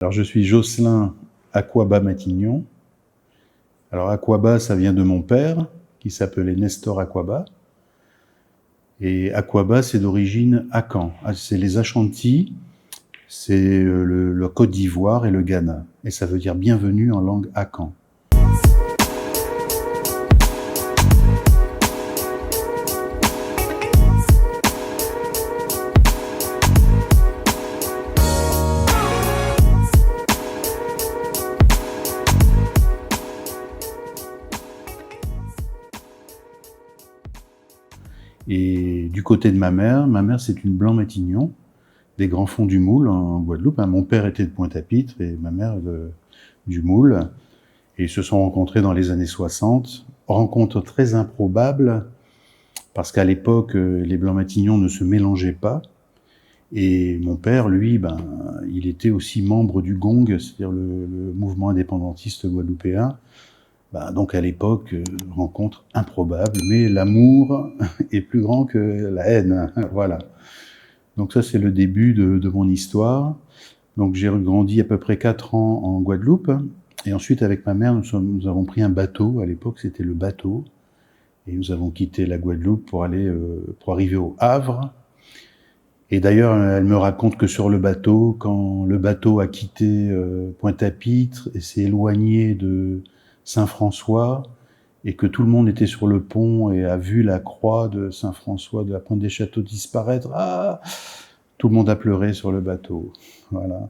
Alors je suis Jocelyn Aquaba-Matignon. Alors Aquaba, ça vient de mon père, qui s'appelait Nestor Aquaba. Et Aquaba, c'est d'origine Akan. C'est les Ashantis, c'est le Côte d'Ivoire et le Ghana. Et ça veut dire bienvenue en langue Akan. Et du côté de ma mère c'est une Blanc-Matignon, des Grands Fonds du Moule en Guadeloupe. Mon père était de Pointe-à-Pitre et ma mère du Moule. Et ils se sont rencontrés dans les années 60. Rencontre très improbable, parce qu'à l'époque, les Blancs-Matignons ne se mélangeaient pas. Et mon père, lui, il était aussi membre du GONG, c'est-à-dire le mouvement indépendantiste guadeloupéen. Donc à l'époque, rencontre improbable, mais l'amour est plus grand que la haine. Voilà. Donc ça, c'est le début de mon histoire. Donc j'ai grandi à peu près 4 ans en Guadeloupe. Et ensuite, avec ma mère, nous avons pris un bateau. À l'époque, c'était le bateau. Et nous avons quitté la Guadeloupe pour arriver au Havre. Et d'ailleurs, elle me raconte que sur le bateau, quand le bateau a quitté Pointe-à-Pitre et s'est éloigné de Saint-François, et que tout le monde était sur le pont et a vu la croix de Saint-François de la Pointe des Châteaux disparaître, tout le monde a pleuré sur le bateau. Voilà.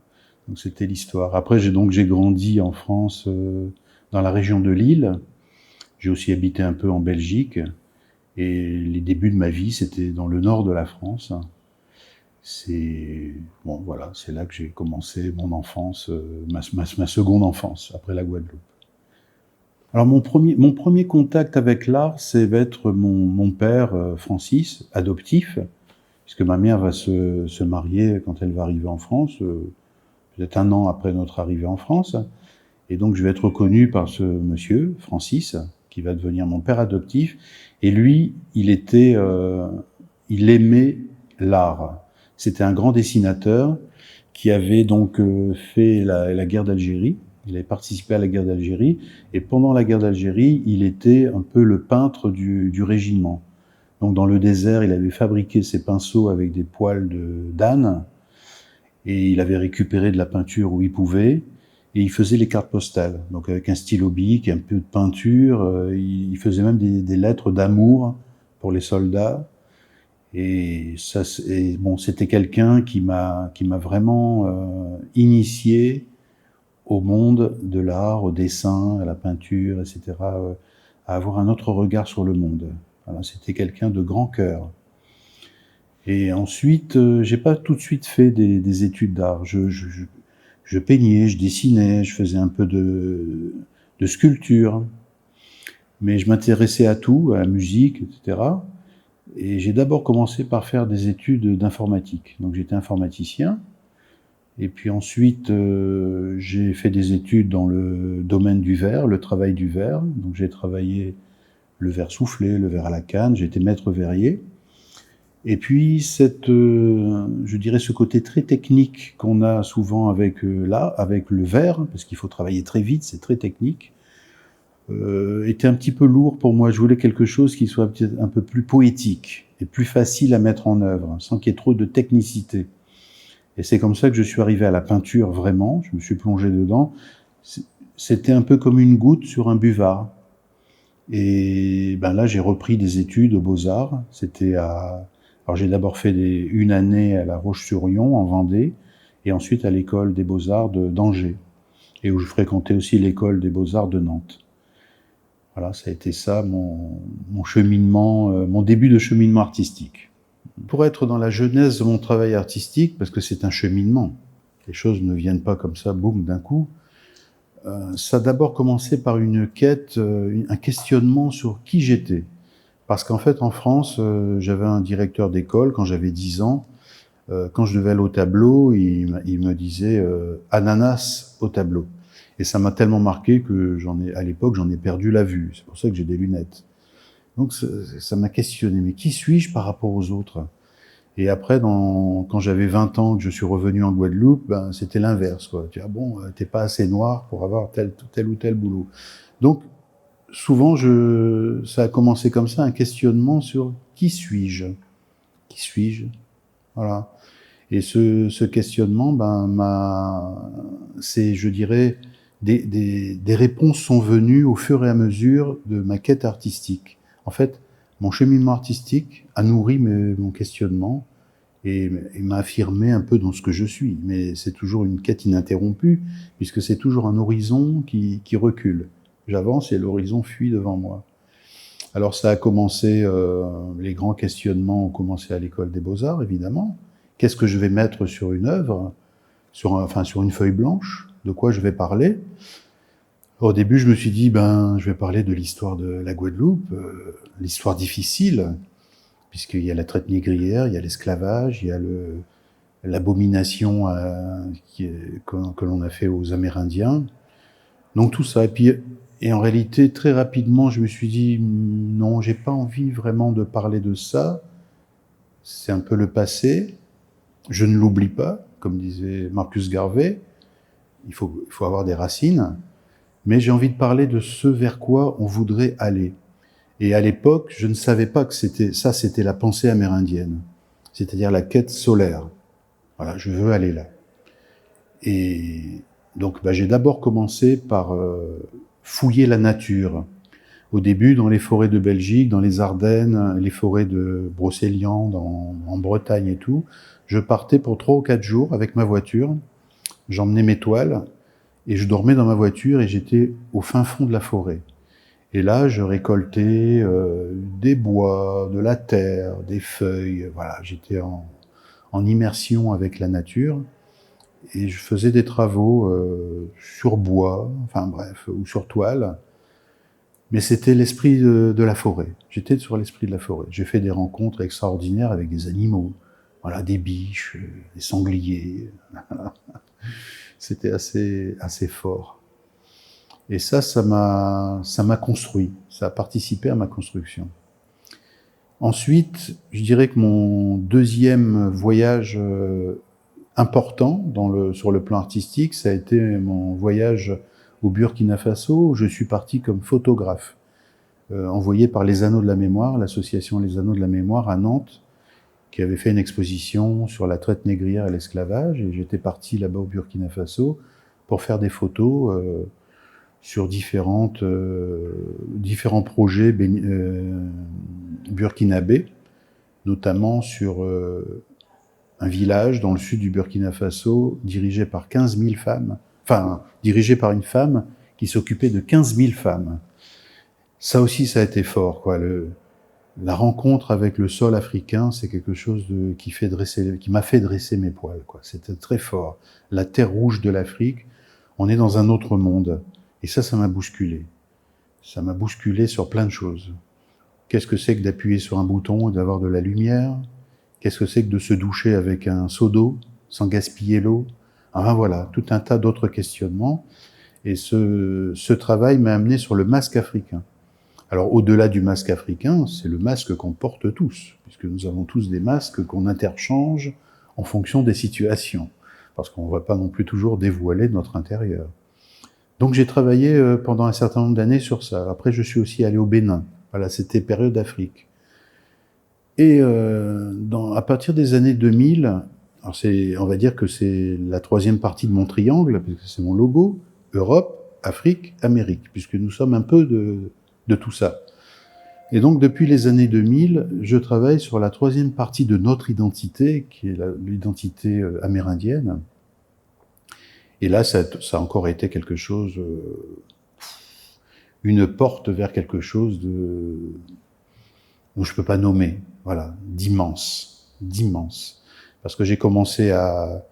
Donc c'était l'histoire. Après, j'ai grandi en France, dans la région de Lille. J'ai aussi habité un peu en Belgique. Et les débuts de ma vie, c'était dans le nord de la France. C'est là que j'ai commencé mon enfance, ma seconde enfance, après la Guadeloupe. Alors mon premier contact avec l'art, ça va être mon père, Francis, adoptif, puisque ma mère va se marier quand elle va arriver en France, peut-être 1 an après notre arrivée en France. Et donc je vais être reconnu par ce monsieur, Francis, qui va devenir mon père adoptif. Et lui, il aimait l'art. C'était un grand dessinateur qui avait donc fait la guerre d'Algérie. Il avait participé à la guerre d'Algérie. Et pendant la guerre d'Algérie, il était un peu le peintre du régiment. Donc dans le désert, il avait fabriqué ses pinceaux avec des poils d'âne. Et il avait récupéré de la peinture où il pouvait. Et il faisait les cartes postales. Donc avec un stylo bic, un peu de peinture. Il faisait même des lettres d'amour pour les soldats. Et c'était quelqu'un qui m'a vraiment initié au monde de l'art, au dessin, à la peinture, etc., à avoir un autre regard sur le monde. Voilà, c'était quelqu'un de grand cœur. Et ensuite, j'ai pas tout de suite fait des études d'art. Je peignais, je dessinais, je faisais un peu de sculpture, mais je m'intéressais à tout, à la musique, etc. Et j'ai d'abord commencé par faire des études d'informatique. Donc j'étais informaticien. Et puis ensuite, j'ai fait des études dans le domaine du verre, le travail du verre. Donc j'ai travaillé le verre soufflé, le verre à la canne, j'ai été maître verrier. Et puis je dirais ce côté très technique qu'on a souvent avec le verre, parce qu'il faut travailler très vite, c'est très technique, était un petit peu lourd pour moi. Je voulais quelque chose qui soit peut-être un peu plus poétique et plus facile à mettre en œuvre, sans qu'il y ait trop de technicité. Et c'est comme ça que je suis arrivé à la peinture, vraiment. Je me suis plongé dedans. C'était un peu comme une goutte sur un buvard. Et là, j'ai repris des études aux Beaux-Arts. Alors j'ai d'abord fait une année à La Roche-sur-Yon, en Vendée, et ensuite à l'école des Beaux-Arts d'Angers, et où je fréquentais aussi l'école des Beaux-Arts de Nantes. Voilà, ça a été ça mon cheminement, mon début de cheminement artistique. Pour être dans la genèse de mon travail artistique, parce que c'est un cheminement, les choses ne viennent pas comme ça, boum, d'un coup, ça a d'abord commencé par une quête, un questionnement sur qui j'étais. Parce qu'en fait, en France, j'avais un directeur d'école quand j'avais 10 ans. Quand je devais aller au tableau, il me disait ananas au tableau. Et ça m'a tellement marqué que à l'époque, j'en ai perdu la vue. C'est pour ça que j'ai des lunettes. Donc ça m'a questionné. Mais qui suis-je par rapport aux autres ? Et après, quand j'avais 20 ans, que je suis revenu en Guadeloupe, ben, c'était l'inverse, quoi. Tu dis, ah bon, t'es pas assez noir pour avoir tel ou tel boulot. Donc, souvent, ça a commencé comme ça, un questionnement sur qui suis-je? Qui suis-je? Voilà. Et ce questionnement, c'est, je dirais, des réponses sont venues au fur et à mesure de ma quête artistique. En fait, mon cheminement artistique a nourri mon questionnement et m'a affirmé un peu dans ce que je suis. Mais c'est toujours une quête ininterrompue, puisque c'est toujours un horizon qui recule. J'avance et l'horizon fuit devant moi. Alors ça a commencé, les grands questionnements ont commencé à l'école des Beaux-Arts, évidemment. Qu'est-ce que je vais mettre sur une œuvre, sur une feuille blanche? De quoi je vais parler? Au début, je me suis dit, je vais parler de l'histoire de la Guadeloupe, l'histoire difficile, puisqu'il y a la traite négrière, il y a l'esclavage, il y a l'abomination que l'on a fait aux Amérindiens. Donc tout ça. Et en réalité, très rapidement, je me suis dit, non, j'ai pas envie vraiment de parler de ça. C'est un peu le passé. Je ne l'oublie pas, comme disait Marcus Garvey. Il faut avoir des racines. Mais j'ai envie de parler de ce vers quoi on voudrait aller. Et à l'époque, je ne savais pas que c'était la pensée amérindienne. C'est-à-dire la quête solaire. Voilà, je veux aller là. Et donc, j'ai d'abord commencé par fouiller la nature. Au début, dans les forêts de Belgique, dans les Ardennes, les forêts de Brocéliande, en Bretagne et tout, je partais pour 3 ou 4 jours avec ma voiture. J'emmenais mes toiles et je dormais dans ma voiture et j'étais au fin fond de la forêt. Et là, je récoltais des bois, de la terre, des feuilles. Voilà, j'étais en immersion avec la nature. Et je faisais des travaux sur bois, enfin bref, ou sur toile. Mais c'était l'esprit de la forêt. J'étais sur l'esprit de la forêt. J'ai fait des rencontres extraordinaires avec des animaux. Voilà, des biches, des sangliers. C'était assez fort. Et ça m'a construit. Ça a participé à ma construction. Ensuite, je dirais que mon deuxième voyage important sur le plan artistique, ça a été mon voyage au Burkina Faso, où je suis parti comme photographe, envoyé par Les Anneaux de la Mémoire, l'association Les Anneaux de la Mémoire à Nantes, qui avait fait une exposition sur la traite négrière et l'esclavage, et j'étais parti là-bas au Burkina Faso pour faire des photos sur différents projets burkinabés, notamment sur un village dans le sud du Burkina Faso, dirigé par 15 000 femmes, dirigé par une femme qui s'occupait de 15 000 femmes. Ça aussi, ça a été fort, quoi. La rencontre avec le sol africain, c'est quelque chose qui m'a fait dresser mes poils, quoi. C'était très fort. La terre rouge de l'Afrique, on est dans un autre monde. Et ça m'a bousculé. Ça m'a bousculé sur plein de choses. Qu'est-ce que c'est que d'appuyer sur un bouton et d'avoir de la lumière? Qu'est-ce que c'est que de se doucher avec un seau d'eau, sans gaspiller l'eau? Enfin voilà, tout un tas d'autres questionnements. Et ce travail m'a amené sur le masque africain. Alors au-delà du masque africain, c'est le masque qu'on porte tous, puisque nous avons tous des masques qu'on interchange en fonction des situations, parce qu'on ne va pas non plus toujours dévoiler notre intérieur. Donc j'ai travaillé pendant un certain nombre d'années sur ça. Après, je suis aussi allé au Bénin. Voilà, c'était période d'Afrique. Et à partir des années 2000, alors on va dire que c'est la troisième partie de mon triangle, puisque c'est mon logo, Europe, Afrique, Amérique, puisque nous sommes un peu de tout ça. Et donc depuis les années 2000, je travaille sur la troisième partie de notre identité, qui est l'identité amérindienne. Et là, ça a encore été quelque chose, une porte vers quelque chose dont je peux pas nommer, voilà, d'immense. Parce que j'ai commencé à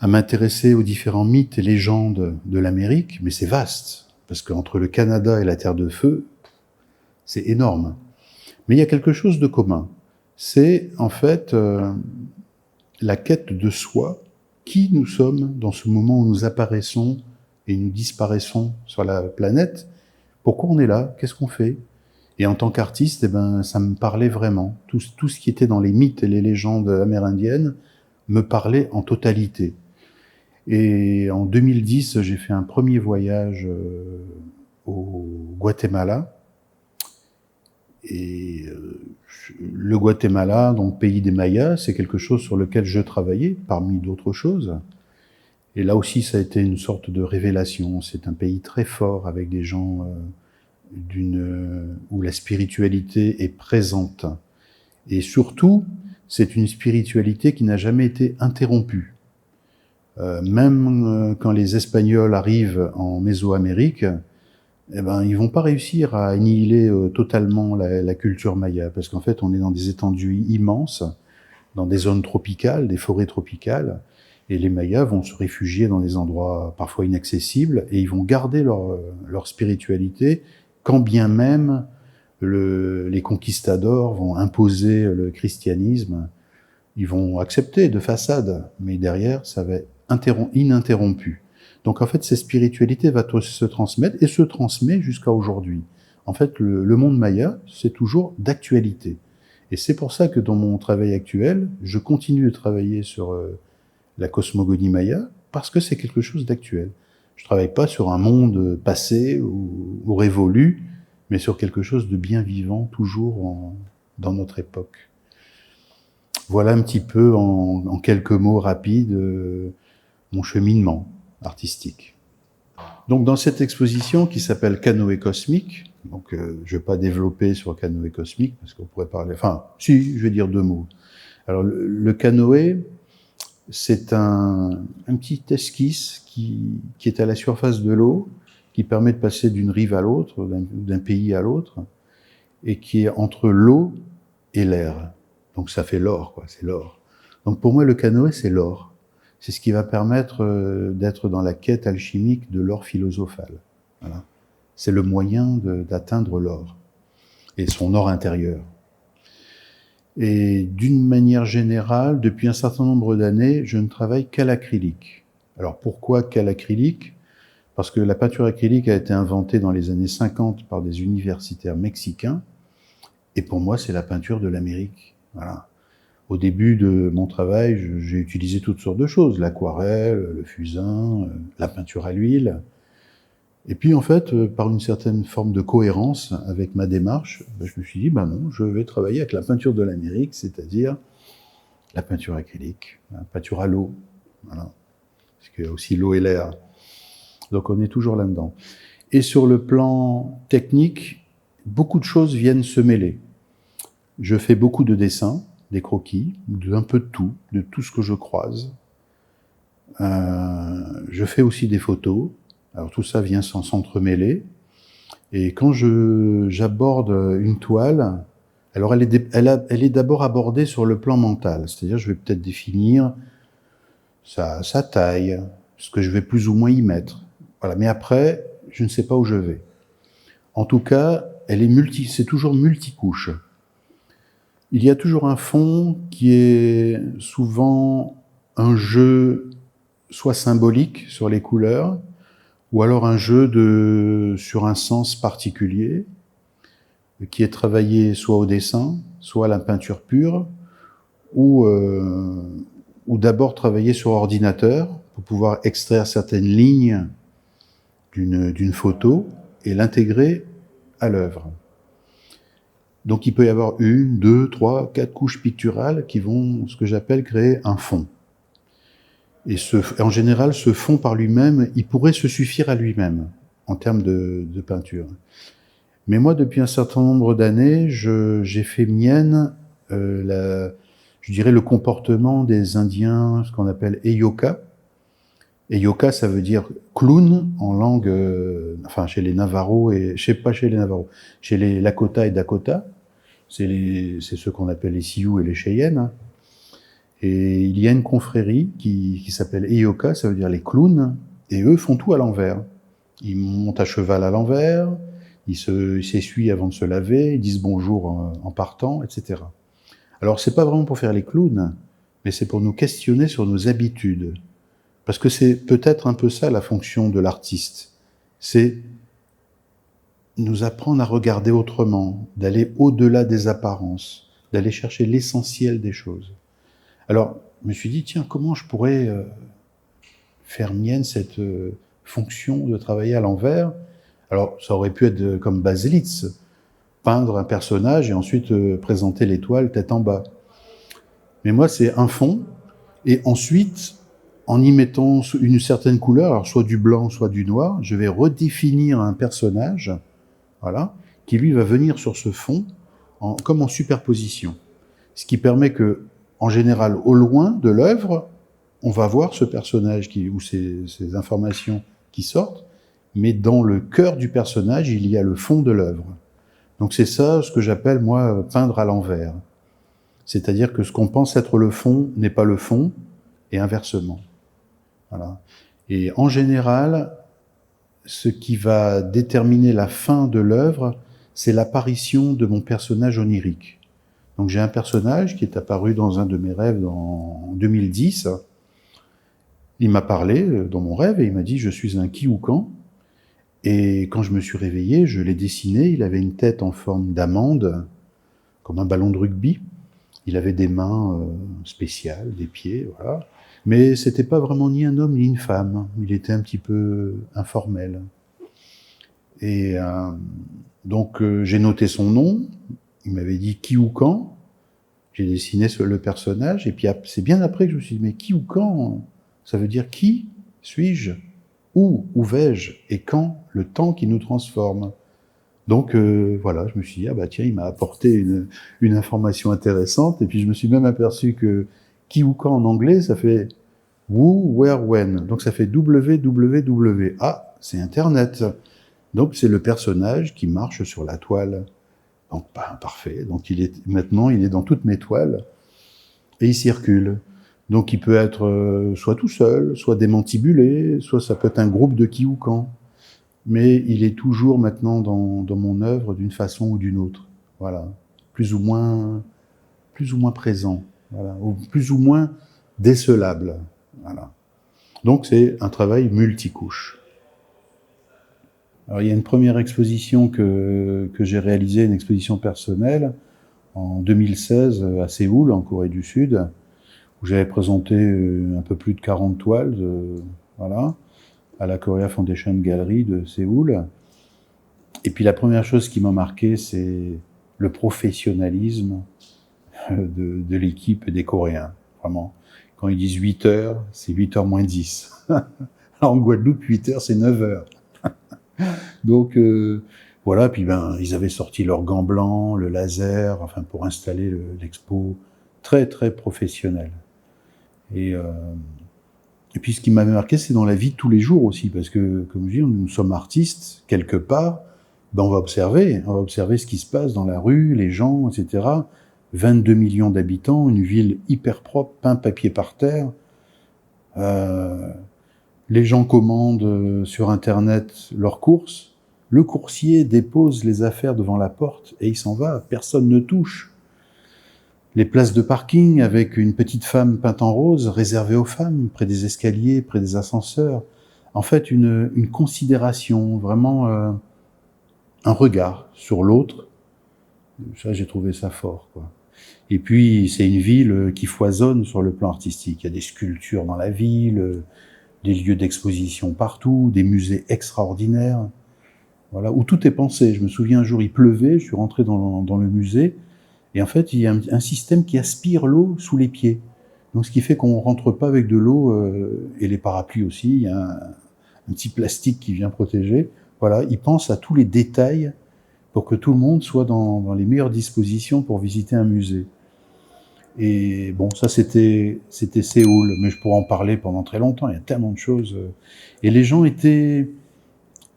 m'intéresser aux différents mythes et légendes de l'Amérique, mais c'est vaste, parce qu'entre le Canada et la Terre de Feu, c'est énorme. Mais il y a quelque chose de commun. C'est en fait la quête de soi, qui nous sommes dans ce moment où nous apparaissons et nous disparaissons sur la planète. Pourquoi on est là? Qu'est-ce qu'on fait? Et en tant qu'artiste, ça me parlait vraiment. Tout ce qui était dans les mythes et les légendes amérindiennes me parlait en totalité. Et en 2010, j'ai fait un premier voyage au Guatemala. Et le Guatemala, donc pays des Mayas, c'est quelque chose sur lequel je travaillais, parmi d'autres choses. Et là aussi, ça a été une sorte de révélation. C'est un pays très fort, avec des gens où la spiritualité est présente. Et surtout, c'est une spiritualité qui n'a jamais été interrompue. Même quand les Espagnols arrivent en Mésoamérique, ils vont pas réussir à annihiler totalement la culture maya, parce qu'en fait, on est dans des étendues immenses, dans des zones tropicales, des forêts tropicales, et les Mayas vont se réfugier dans des endroits parfois inaccessibles, et ils vont garder leur spiritualité, quand bien même les conquistadors vont imposer le christianisme. Ils vont accepter de façade, mais derrière, ça va être ininterrompu. Donc en fait, cette spiritualité va se transmettre et se transmet jusqu'à aujourd'hui. En fait, le monde maya, c'est toujours d'actualité. Et c'est pour ça que dans mon travail actuel, je continue de travailler sur la cosmogonie maya, parce que c'est quelque chose d'actuel. Je travaille pas sur un monde passé ou révolu, mais sur quelque chose de bien vivant, toujours dans notre époque. Voilà un petit peu en quelques mots rapides mon cheminement artistique. Donc dans cette exposition qui s'appelle Canoë cosmique, donc je ne vais pas développer sur Canoë cosmique parce qu'on pourrait parler. Enfin, si, je vais dire deux mots. Alors le canoë, c'est un petit esquisse qui est à la surface de l'eau, qui permet de passer d'une rive à l'autre, d'un pays à l'autre, et qui est entre l'eau et l'air. Donc ça fait l'or, quoi. C'est l'or. Donc pour moi, le canoë, c'est l'or. C'est ce qui va permettre d'être dans la quête alchimique de l'or philosophal. Voilà. C'est le moyen d'atteindre l'or et son or intérieur. Et d'une manière générale, depuis un certain nombre d'années, je ne travaille qu'à l'acrylique. Alors pourquoi qu'à l'acrylique ? Parce que la peinture acrylique a été inventée dans les années 50 par des universitaires mexicains, et pour moi, c'est la peinture de l'Amérique. Voilà. Au début de mon travail, j'ai utilisé toutes sortes de choses, l'aquarelle, le fusain, la peinture à l'huile. Et puis en fait, par une certaine forme de cohérence avec ma démarche, je me suis dit, non, je vais travailler avec la peinture de l'Amérique, c'est-à-dire la peinture acrylique, la peinture à l'eau. Voilà. Parce qu'il y a aussi l'eau et l'air. Donc on est toujours là-dedans. Et sur le plan technique, beaucoup de choses viennent se mêler. Je fais beaucoup de dessins, des croquis, d'un peu de tout ce que je croise. Je fais aussi des photos. Alors tout ça vient s'entremêler. Et quand j'aborde une toile, alors elle est d'abord abordée sur le plan mental. C'est-à-dire, je vais peut-être définir sa taille, ce que je vais plus ou moins y mettre. Voilà. Mais après, je ne sais pas où je vais. En tout cas, c'est toujours multicouche. Il y a toujours un fond qui est souvent un jeu soit symbolique sur les couleurs, ou alors un jeu sur un sens particulier, qui est travaillé soit au dessin, soit à la peinture pure, ou d'abord travailler sur ordinateur pour pouvoir extraire certaines lignes d'une photo et l'intégrer à l'œuvre. Donc il peut y avoir 1, 2, 3, 4 couches picturales qui vont, ce que j'appelle, créer un fond. Et en général, ce fond par lui-même, il pourrait se suffire à lui-même en termes de peinture. Mais moi, depuis un certain nombre d'années, j'ai fait mienne, je dirais, le comportement des Indiens, ce qu'on appelle Eyoka. Eyoka, ça veut dire clown en langue, chez les Navarros pas chez les Navarros, chez les Lakota et Dakota. C'est ceux qu'on appelle les Sioux et les Cheyennes. Et il y a une confrérie qui s'appelle Eyoka, ça veut dire les clowns, et eux font tout à l'envers. Ils montent à cheval à l'envers, ils s'essuient avant de se laver, ils disent bonjour en partant, etc. Alors c'est pas vraiment pour faire les clowns, mais c'est pour nous questionner sur nos habitudes. Parce que c'est peut-être un peu ça la fonction de l'artiste. C'est nous apprendre à regarder autrement, d'aller au-delà des apparences, d'aller chercher l'essentiel des choses. Alors, je me suis dit, tiens, comment je pourrais faire mienne cette fonction de travailler à l'envers? Alors, ça aurait pu être comme Baselitz, peindre un personnage et ensuite présenter l'étoile tête en bas. Mais moi, c'est un fond, et ensuite, en y mettant une certaine couleur, alors soit du blanc, soit du noir, je vais redéfinir un personnage, voilà, qui lui va venir sur ce fond, comme en superposition. Ce qui permet que, en général, au loin de l'œuvre, on va voir ce personnage ou ces informations qui sortent, mais dans le cœur du personnage, il y a le fond de l'œuvre. Donc c'est ça ce que j'appelle, moi, peindre à l'envers. C'est-à-dire que ce qu'on pense être le fond n'est pas le fond, et inversement. Voilà. Et en général, ce qui va déterminer la fin de l'œuvre, c'est l'apparition de mon personnage onirique. Donc j'ai un personnage qui est apparu dans un de mes rêves en 2010. Il m'a parlé dans mon rêve et il m'a dit « je suis un Kioukan ». Et quand je me suis réveillé, je l'ai dessiné. Il avait une tête en forme d'amande, comme un ballon de rugby. Il avait des mains spéciales, des pieds, voilà. Mais c'était pas vraiment ni un homme ni une femme. Il était un petit peu informel. Et donc j'ai noté son nom. Il m'avait dit Kioukan. J'ai dessiné le personnage. Et puis c'est bien après que je me suis dit, mais Kioukan, ça veut dire qui suis-je? Où vais-je? Et quand? Le temps qui nous transforme. Donc voilà, je me suis dit, ah bah tiens, il m'a apporté une information intéressante. Et puis je me suis même aperçu que qui ou quand en anglais, ça fait who, where, when. Donc ça fait www. Ah, c'est Internet. Donc c'est le personnage qui marche sur la toile. Donc parfait. Donc maintenant il est dans toutes mes toiles et il circule. Donc il peut être soit tout seul, soit démantibulé, soit ça peut être un groupe de qui ou quand. Mais il est toujours maintenant dans mon œuvre d'une façon ou d'une autre. Voilà. Plus ou moins présent. Voilà. Ou plus ou moins décelable. Voilà. Donc c'est un travail multicouche. Alors il y a une première exposition que j'ai réalisée, une exposition personnelle, en 2016 à Séoul, en Corée du Sud, où j'avais présenté un peu plus de 40 toiles, voilà, à la Korea Foundation Gallery de Séoul. Et puis la première chose qui m'a marqué, c'est le professionnalisme de l'équipe des Coréens, vraiment. Quand ils disent 8 heures, c'est 8 heures moins 10. En Guadeloupe, 8 heures, c'est 9 heures. Donc voilà, puis ils avaient sorti leurs gants blancs, le laser, enfin pour installer l'expo, très très professionnel. Et puis ce qui m'avait marqué, c'est dans la vie de tous les jours aussi, parce que, comme je dis, nous sommes artistes, quelque part, on va observer ce qui se passe dans la rue, les gens, etc. 22 millions d'habitants, une ville hyper propre, peint papier par terre. Les gens commandent sur Internet leurs courses. Le coursier dépose les affaires devant la porte et il s'en va, personne ne touche. Les places de parking avec une petite femme peinte en rose, réservées aux femmes, près des escaliers, près des ascenseurs. En fait, une considération, vraiment un regard sur l'autre. Ça, j'ai trouvé ça fort, quoi. Et puis, c'est une ville qui foisonne sur le plan artistique. Il y a des sculptures dans la ville, des lieux d'exposition partout, des musées extraordinaires, voilà, où tout est pensé. Je me souviens un jour, il pleuvait, je suis rentré dans le musée, et en fait, il y a un système qui aspire l'eau sous les pieds. Donc, ce qui fait qu'on rentre pas avec de l'eau, et les parapluies aussi, il y a un petit plastique qui vient protéger. Voilà, il pense à tous les détails pour que tout le monde soit dans les meilleures dispositions pour visiter un musée. Et bon, ça c'était Séoul, mais je pourrais en parler pendant très longtemps, il y a tellement de choses. Et les gens étaient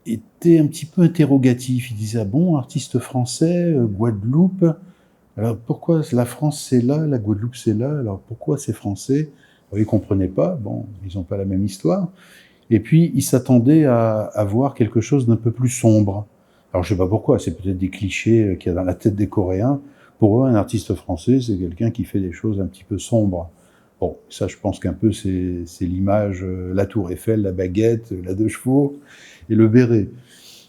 un petit peu interrogatifs, ils disaient « Ah bon, artiste français, Guadeloupe, alors pourquoi la France c'est là, la Guadeloupe c'est là, alors pourquoi c'est français ?» Alors, ils comprenaient pas, bon, ils n'ont pas la même histoire. Et puis, ils s'attendaient à voir quelque chose d'un peu plus sombre. Alors, je sais pas pourquoi, c'est peut-être des clichés qu'il y a dans la tête des Coréens. Pour eux, un artiste français, c'est quelqu'un qui fait des choses un petit peu sombres. Bon, ça, je pense qu'un peu, c'est l'image, la tour Eiffel, la baguette, la deux chevaux et le béret.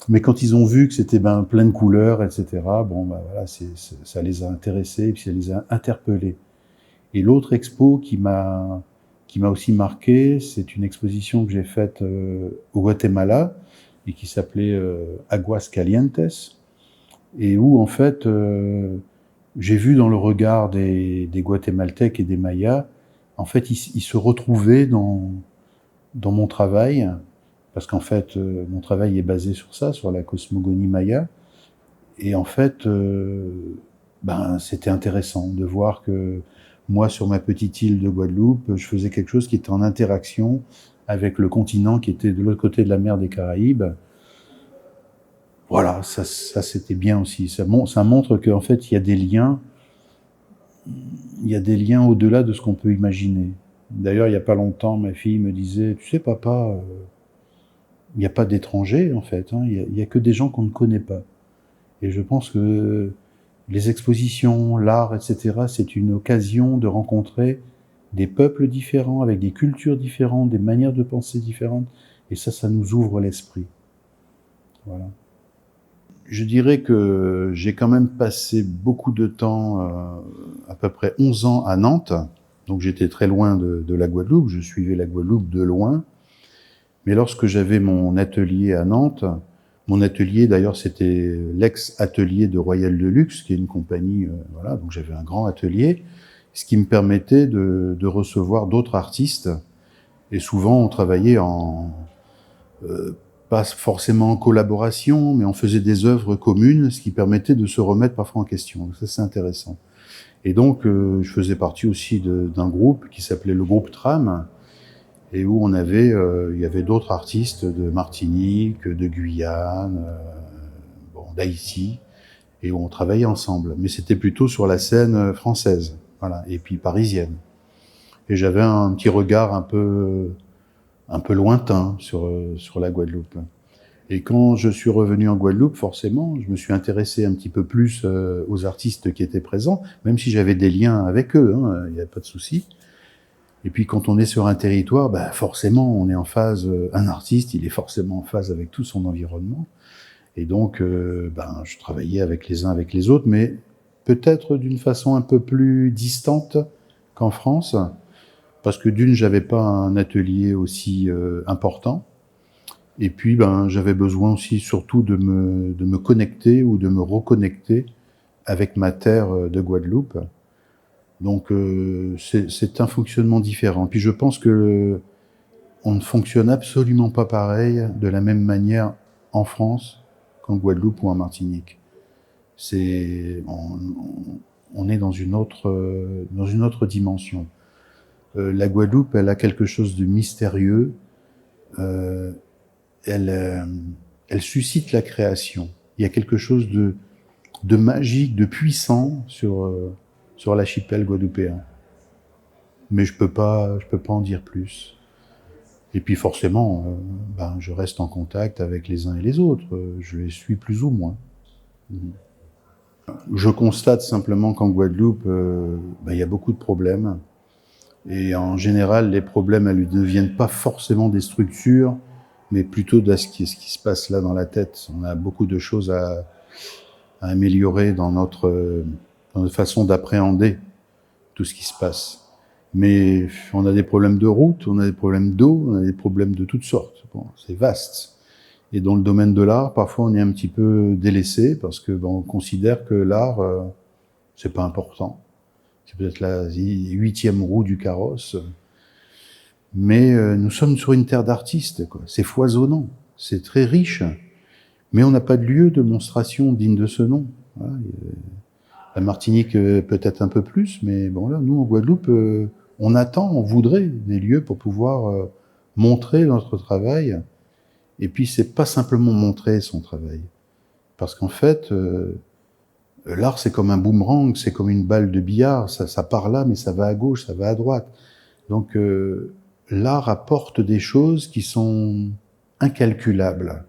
Mais quand ils ont vu que c'était plein de couleurs, etc., voilà, ça les a intéressés et puis ça les a interpellés. Et l'autre expo qui m'a aussi marqué, c'est une exposition que j'ai faite au Guatemala et qui s'appelait Aguas Calientes, et où en fait j'ai vu dans le regard des Guatémaltèques et des Mayas, en fait ils se retrouvaient dans mon travail, parce qu'en fait mon travail est basé sur ça, sur la cosmogonie maya, et en fait c'était intéressant de voir que moi, sur ma petite île de Guadeloupe, je faisais quelque chose qui était en interaction avec le continent qui était de l'autre côté de la mer des Caraïbes. Voilà, ça c'était bien aussi. Ça montre qu'en fait, il y a des liens au-delà de ce qu'on peut imaginer. D'ailleurs, il n'y a pas longtemps, ma fille me disait, tu sais papa, il n'y a pas d'étrangers en fait, hein, il y a que des gens qu'on ne connaît pas. Et je pense que les expositions, l'art, etc., c'est une occasion de rencontrer des peuples différents, avec des cultures différentes, des manières de penser différentes, et ça nous ouvre l'esprit. Voilà. Je dirais que j'ai quand même passé beaucoup de temps, à peu près 11 ans à Nantes, donc j'étais très loin de la Guadeloupe, je suivais la Guadeloupe de loin, mais lorsque j'avais mon atelier à Nantes, mon atelier, d'ailleurs, c'était l'ex-atelier de Royal Deluxe, qui est une compagnie, voilà, donc j'avais un grand atelier, ce qui me permettait de recevoir d'autres artistes. Et souvent, on travaillait pas forcément en collaboration, mais on faisait des œuvres communes, ce qui permettait de se remettre parfois en question. Donc ça, c'est intéressant. Et donc, je faisais partie aussi d'un groupe qui s'appelait le groupe Tram, et où il y avait d'autres artistes de Martinique, de Guyane, d'Haïti, et où on travaillait ensemble. Mais c'était plutôt sur la scène française, voilà, et puis parisienne. Et j'avais un petit regard un peu lointain sur la Guadeloupe. Et quand je suis revenu en Guadeloupe, forcément, je me suis intéressé un petit peu plus aux artistes qui étaient présents, même si j'avais des liens avec eux, hein, il n'y a pas de souci. Et puis quand on est sur un territoire, forcément, on est en phase. Un artiste, il est forcément en phase avec tout son environnement. Et donc, je travaillais avec les uns avec les autres, mais peut-être d'une façon un peu plus distante qu'en France, parce que d'une, j'avais pas un atelier aussi important, et puis j'avais besoin aussi surtout de me connecter ou de me reconnecter avec ma terre de Guadeloupe. Donc c'est un fonctionnement différent. Puis je pense que on ne fonctionne absolument pas pareil, de la même manière en France qu'en Guadeloupe ou en Martinique. On est dans une autre dimension. La Guadeloupe, elle a quelque chose de mystérieux. Elle suscite la création. Il y a quelque chose de magique, de puissant sur l'archipel guadeloupéen. Mais je peux pas en dire plus. Et puis forcément, je reste en contact avec les uns et les autres. Je les suis plus ou moins. Je constate simplement qu'en Guadeloupe, il y a beaucoup de problèmes. Et en général, les problèmes, elles ne viennent pas forcément des structures, mais plutôt de ce qui se passe là dans la tête. On a beaucoup de choses à améliorer dans notre façon d'appréhender tout ce qui se passe. Mais on a des problèmes de route, on a des problèmes d'eau, on a des problèmes de toutes sortes. Bon, c'est vaste. Et dans le domaine de l'art, parfois on est un petit peu délaissé parce que on considère que l'art, c'est pas important. C'est peut-être la 8e roue du carrosse. Mais nous sommes sur une terre d'artistes, quoi. C'est foisonnant, c'est très riche. Mais on n'a pas de lieu de monstration digne de ce nom. Voilà. La Martinique peut-être un peu plus, mais bon là, nous en Guadeloupe, on voudrait des lieux pour pouvoir montrer notre travail. Et puis c'est pas simplement montrer son travail, parce qu'en fait, l'art c'est comme un boomerang, c'est comme une balle de billard, ça part là, mais ça va à gauche, ça va à droite. Donc l'art apporte des choses qui sont incalculables.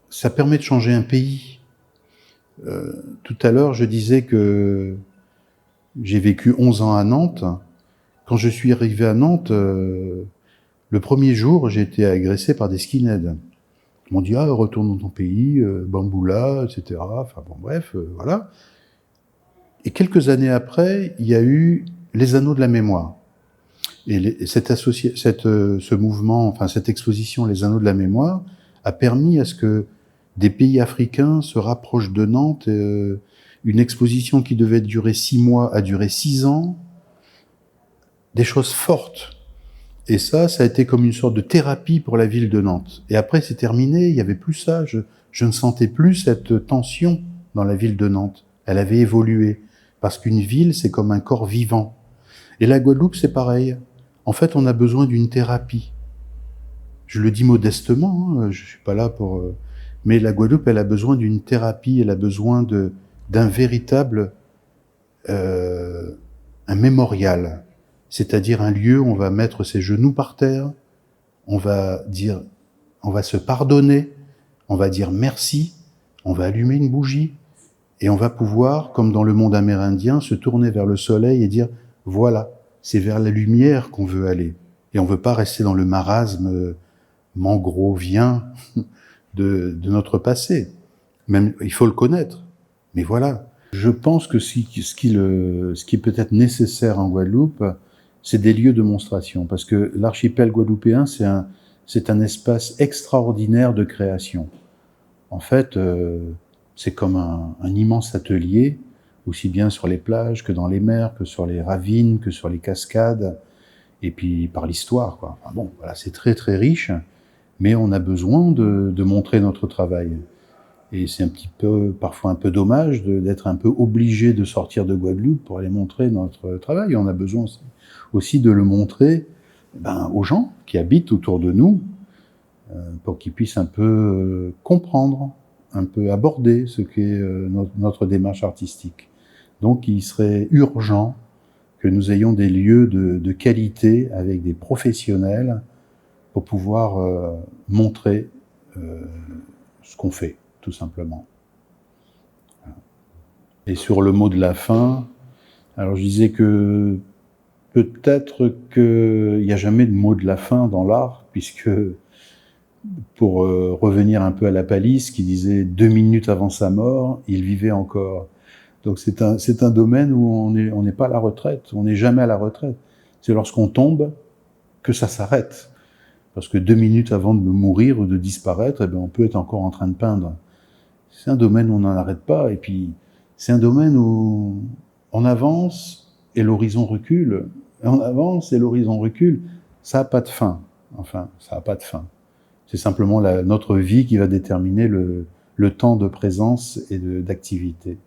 Ça permet de changer un pays. Tout à l'heure, je disais que j'ai vécu 11 ans à Nantes. Quand je suis arrivé à Nantes, le premier jour, j'ai été agressé par des skinheads. Ils m'ont dit, ah, retourne dans ton pays, Bamboula, etc. Enfin bon, bref, voilà. Et quelques années après, il y a eu les Anneaux de la mémoire. Et ce mouvement, enfin cette exposition, les Anneaux de la mémoire, a permis à ce que des pays africains se rapprochent de Nantes. Une exposition qui devait durer 6 mois a duré 6 ans. Des choses fortes. Et ça a été comme une sorte de thérapie pour la ville de Nantes. Et après, c'est terminé, il n'y avait plus ça. Je ne sentais plus cette tension dans la ville de Nantes. Elle avait évolué. Parce qu'une ville, c'est comme un corps vivant. Et la Guadeloupe, c'est pareil. En fait, on a besoin d'une thérapie. Je le dis modestement, hein, je suis pas là pour... mais la Guadeloupe, elle a besoin d'une thérapie, elle a besoin d'un véritable... un mémorial. C'est-à-dire un lieu où on va mettre ses genoux par terre, on va se pardonner, on va dire merci, on va allumer une bougie, et on va pouvoir, comme dans le monde amérindien, se tourner vers le soleil et dire, voilà, c'est vers la lumière qu'on veut aller. Et on veut pas rester dans le marasme mangrovien de notre passé. Même, il faut le connaître. Mais voilà. Je pense que ce qui est peut-être nécessaire en Guadeloupe, c'est des lieux de monstration. Parce que l'archipel guadeloupéen, c'est un espace extraordinaire de création. En fait, c'est comme un immense atelier, aussi bien sur les plages que dans les mers, que sur les ravines, que sur les cascades, et puis par l'histoire, quoi. Enfin bon, voilà, c'est très très riche, mais on a besoin de montrer notre travail. Et c'est un petit peu, parfois un peu dommage d'être un peu obligé de sortir de Guadeloupe pour aller montrer notre travail. On a besoin aussi de le montrer aux gens qui habitent autour de nous, pour qu'ils puissent un peu comprendre, un peu aborder ce qu'est notre démarche artistique. Donc il serait urgent que nous ayons des lieux de qualité avec des professionnels pour pouvoir montrer ce qu'on fait, tout simplement. Et sur le mot de la fin, alors je disais que peut-être qu'il n'y a jamais de mot de la fin dans l'art, puisque pour revenir un peu à la Palisse, qui disait 2 minutes avant sa mort, il vivait encore. Donc c'est un domaine où on n'est pas à la retraite, on n'est jamais à la retraite. C'est lorsqu'on tombe que ça s'arrête. Parce que 2 minutes avant de mourir ou de disparaître, on peut être encore en train de peindre. C'est un domaine où on n'en arrête pas, et puis c'est un domaine où on avance et l'horizon recule. Et on avance et l'horizon recule. Ça n'a pas de fin. Enfin, ça n'a pas de fin. C'est simplement notre vie qui va déterminer le temps de présence et d'activité.